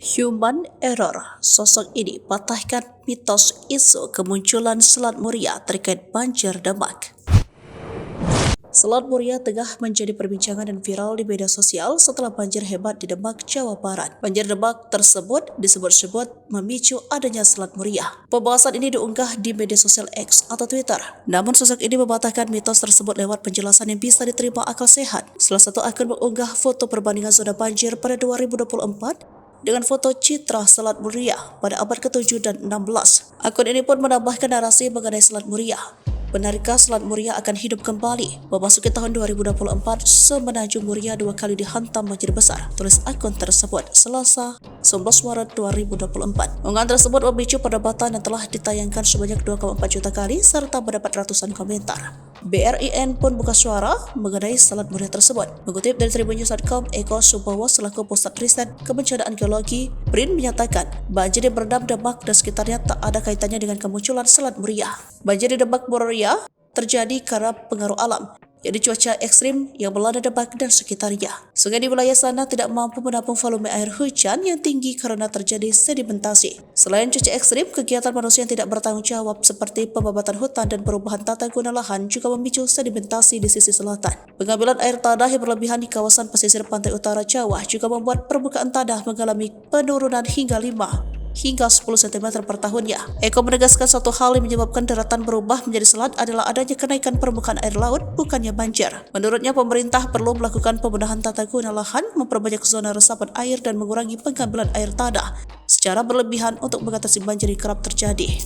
Human error. Sosok ini patahkan mitos isu kemunculan Selat Muria terkait banjir Demak. Selat Muria tengah menjadi perbincangan dan viral di media sosial setelah banjir hebat di Demak, Jawa Barat. Banjir Demak tersebut disebut-sebut memicu adanya Selat Muria. Pembahasan ini diunggah di media sosial X atau Twitter. Namun sosok ini mematahkan mitos tersebut lewat penjelasan yang bisa diterima akal sehat. Salah satu akun mengunggah foto perbandingan zona banjir pada 2024 dengan foto citra Selat Muria pada abad ke-7 dan 16. Akun ini pun menambahkan narasi mengenai Selat Muria. Benarkah Selat Muria akan hidup kembali? Memasuki tahun 2024, Semenanjung Muria 2 kali dihantam banjir besar, tulis akun tersebut Selasa 11 Maret 2024. Unggahan tersebut memicu perdebatan yang telah ditayangkan sebanyak 2,4 juta kali serta mendapat ratusan komentar. BRIN pun buka suara mengenai Selat Muria tersebut. Mengutip dari tribunnews.com, Eko Subowo selaku Pusat Riset Kebencanaan Geologi BRIN menyatakan banjir yang merendam Demak dan sekitarnya tak ada kaitannya dengan kemunculan Selat Muria. Banjir di Demak Muria terjadi karena pengaruh alam, yaitu cuaca ekstrim yang melanda Demak dan sekitarnya. Sungai di wilayah sana tidak mampu menampung volume air hujan yang tinggi karena terjadi sedimentasi. Selain cuaca ekstrim, kegiatan manusia yang tidak bertanggung jawab seperti pembabatan hutan dan perubahan tata guna lahan juga memicu sedimentasi di sisi selatan. Pengambilan air tanah yang berlebihan di kawasan pesisir pantai utara Jawa juga membuat permukaan tanah mengalami penurunan hingga 10 cm per tahunnya. Eko menegaskan satu hal yang menyebabkan daratan berubah menjadi selat adalah adanya kenaikan permukaan air laut, bukannya banjir. Menurutnya, pemerintah perlu melakukan pembenahan tata guna lahan, memperbanyak zona resapan air dan mengurangi pengambilan air tanah secara berlebihan untuk mengatasi banjir yang kerap terjadi.